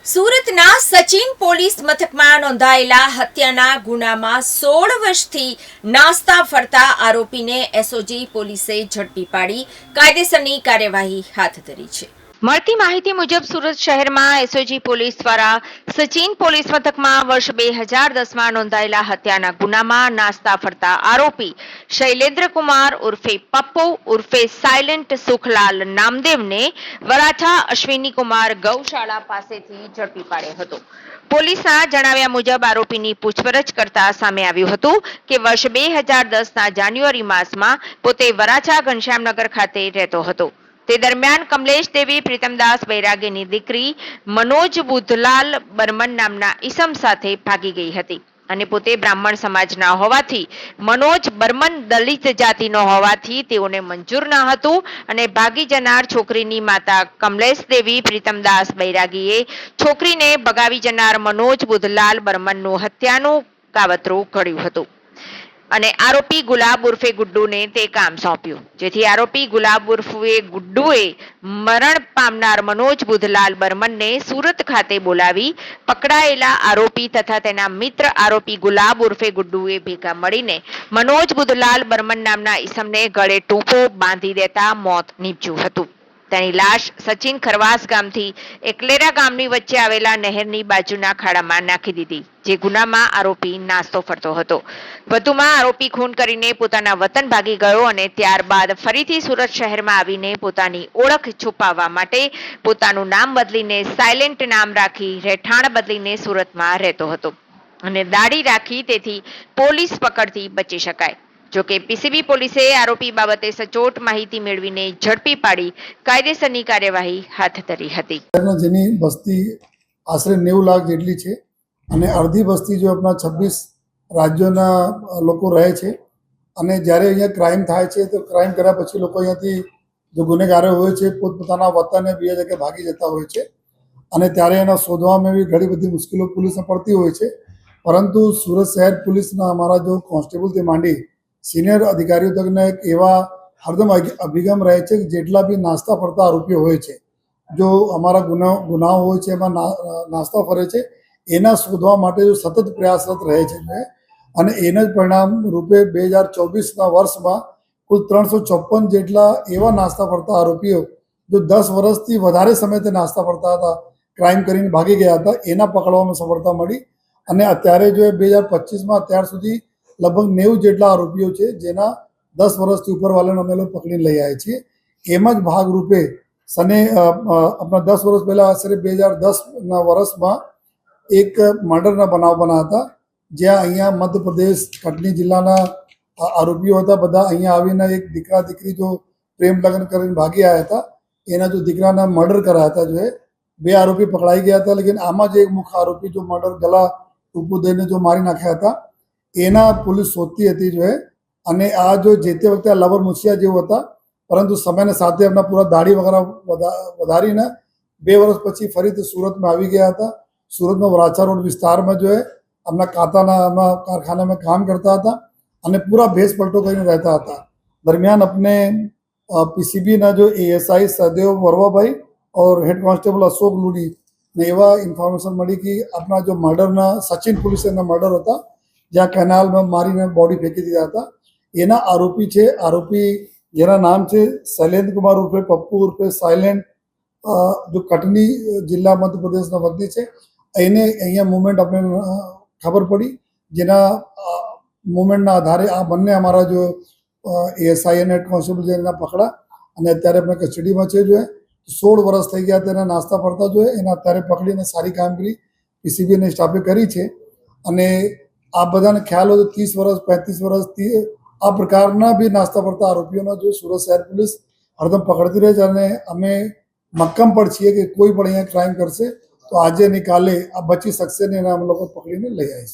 સુરતના સચિન પોલીસ મથકમાં નોંધાયેલા હત્યાના ગુનામાં 16 વર્ષથી નાસ્તા ફરતા આરોપીને એસઓજી પોલીસે ઝડપી પાડી કાયદેસરની કાર્યવાહી હાથ ધરી છે। મળતી માહિતી મુજબ સુરત શહેરમાં એસઓજી પોલીસ દ્વારા સચિન પોલીસ મથકમાં વર્ષ 2010માં નોંધાયેલા હત્યાના ગુનામાં નાસ્તા ફરતા આરોપી શૈલેન્દ્ર કુમાર ઉર્ફે પપ્પુ ઉર્ફે સાયલેન્ટ સુખલાલ નામદેવને વરાછા અશ્વિની કુમાર ગૌશાળા પાસેથી ઝડપી પાડ્યો હતો। પોલીસના જણાવ્યા મુજબ આરોપીની પૂછપરછ કરતા સામે આવ્યું હતું કે વર્ષ 2010ના જાન્યુઆરી માસમાં પોતે વરાછા ઘનશ્યામનગર ખાતે રહેતો હતો। તે દરમિયાન કમલેશ દેવી પ્રીતમદાસ બૈરાગીની દીકરી મનોજ બુધલાલ બર્મન નામના ઈસમ સાથે ભાગી ગઈ હતી અને પોતે બ્રાહ્મણ સમાજના હોવાથી મનોજ બર્મન દલિત જાતિનો હોવાથી તેઓને મંજૂર ન હતું અને ભાગી જનાર છોકરીની માતા કમલેશ દેવી પ્રીતમદાસ બૈરાગીએ છોકરીને ભગાવી જનાર મનોજ બુધલાલ બર્મનનું હત્યાનું કાવતરું ઘડ્યું હતું અને આરોપી ગુલાબ ઉર્ફે ગુડ્ડુને તે કામ સોંપ્યું, જેથી આરોપી ગુલાબ ઉર્ફે ગુડ્ડુએ મરણ પામનાર મનોજ બુધલાલ બર્મનને સુરત ખાતે બોલાવી પકડાયેલા આરોપી તથા તેના મિત્ર આરોપી ગુલાબ ઉર્ફે ગુડ્ડુએ ભેગા મળીને મનોજ બુધલાલ બર્મન નામના ઈસમને ગળે ટૂંપો બાંધી દેતા મોત નીપજ્યું હતું। તેની લાશ સચિન ખરવાસ ગામથી એકલેરા ગામની વચ્ચે આવેલા નહેરની બાજુના ખાડામાં નાખી દીધી, જે ગુનામાં આરોપી નાસ્તો ફરતો હતો। વધુમાં આરોપી ખૂન કરીને પોતાના વતન ભાગી ગયો અને ત્યારબાદ ફરીથી સુરત શહેરમાં આવીને પોતાની ઓળખ છુપાવવા માટે પોતાનું નામ બદલીને સાયલેન્ટ નામ રાખી રહેઠાણ બદલીને સુરતમાં રહેતો હતો અને દાઢી રાખી, તેથી પોલીસ પકડથી બચી શકાય। જોકે પીસીબી પોલીસે આરોપી બાબતે સચોટ માહિતી મેળવીને ઝડપી પાડી કાયદેસરની કાર્યવાહી હાથ ધરી હતી। જેની વસ્તી આશરે 90 લાખ જેટલી છે અને અડધી વસ્તી જો આપણા 26 રાજ્યોના લોકો રહે છે અને જ્યારે અહીંયા ક્રાઇમ થાય છે તો ક્રાઇમ કર્યા પછી લોકો અહીંયાથી જો ગુનેગારો હોય છે પોતપોતાના વતને બીજા જગ્યાએ ભાગી જતા હોય છે અને ત્યારે એના શોધવામાં બી ઘણી બધી મુશ્કેલીઓ પોલીસને પડતી હોય છે। પરંતુ સુરત શહેર પોલીસના અમારા જો કોન્સ્ટેબલથી માંડી સિનિયર અધિકારીઓ તકને એક એવા હરદમ અભિગમ રહે છે કે જેટલા બી નાસ્તા ફરતા આરોપીઓ હોય છે, જો અમારા ગુનાઓ હોય છે એમાં નાસ્તા ફરે છે એના શોધવા માટે જો સતત પ્રયાસરત રહે છે અને એના જ પરિણામ રૂપે 2024ના વર્ષમાં કુલ 354 જેટલા એવા નાસ્તા ફરતા આરોપીઓ જો 10 વર્ષથી વધારે સમય તે નાસ્તા ફરતા હતા, ક્રાઇમ કરીને ભાગી ગયા હતા, એના પકડવામાં સફળતા મળી અને અત્યારે જો 2025માં અત્યાર સુધી લગભગ 90 જેટલા આરોપીઓ છે જેના 10 વર્ષથી ઉપરવાળાને અમે લોકો પકડીને લઈ આવ્યા છીએ। એમ જ ભાગરૂપે આપણા 10 વર્ષ પહેલાં આશરે 2010ના વર્ષમાં એક મર્ડરના બનાવ બન્યા હતા, જ્યાં અહીંયા મધ્યપ્રદેશ કટની જિલ્લાના આરોપીઓ હતા। બધા અહીંયા આવીને એક દીકરા દીકરી જો પ્રેમ લગ્ન કરીને ભાગી આવ્યા હતા, એના જો દીકરાના મર્ડર કર્યા હતા, જો 2 આરોપી પકડાઈ ગયા હતા, લેકિન આમાં જે એક મુખ્ય આરોપી જો મર્ડર ગલા ટૂંપું દઈને જો મારી નાખ્યા હતા એના પોલીસ શોધતી હતી જો અને આ જો જે તે વખતે લવર મુછિયા જેવો હતા, પરંતુ સમયના સાથે એમના પૂરા દાઢી વગેરે વધારીને 2 વર્ષ પછી ફરીથી સુરતમાં આવી ગયા હતા। સુરતમાં વરાછા રોડ વિસ્તારમાં જો એમના કારખાનામાં કામ કરતા હતા અને પૂરા ભેસ પલટો કરીને રહેતા હતા। દરમિયાન अपने પીસીબીના જો એએસઆઈ સદેવ વરવાભાઈ और हेड कांस्टेबल अशोक लूडी ने एवं इन्फॉर्मेशन मिली कि अपना जो मर्डरना सचिन पुलिस मर्डर होता જ્યાં કેનાલમાં મારીને બોડી ફેંકી દીધા હતા, એના આરોપી છે। આરોપી જેના નામ છે શૈલેન્દ્ર કુમાર ઉર્ફે પપ્પુ ઉર્ફે સાયલેન્ટ, જો કટની જિલ્લા મધ્યપ્રદેશના વતની છે। એને અહીંયા મુવમેન્ટ આપણે ખબર પડી, જેના મુવમેન્ટના આધારે આ બંને અમારા જો એએસઆઈ અને હેડ કોન્સ્ટેબલ છે એના પકડા અને અત્યારે આપણે કસ્ટડીમાં છે। જો 16 વર્ષ થઈ ગયા તેના નાસ્તા પડતા જો એના અત્યારે પકડીને સારી કામગીરી પીસીબીને સ્ટાફે કરી છે અને આ બધાને ખ્યાલ હોય તો 30 વર્ષ 35 વર્ષથી આ પ્રકારના બી નાસ્તા પડતા આરોપીઓના જો સુરત શહેર પોલીસ હરદમ પકડતી રહે છે અને અમે મક્કમ પણ છીએ કે કોઈ પણ અહીંયા ક્રાઇમ કરશે તો આજે ને કાલે આ બચી શકશે ને એના અમે લોકો પકડીને લઈ આવીશું।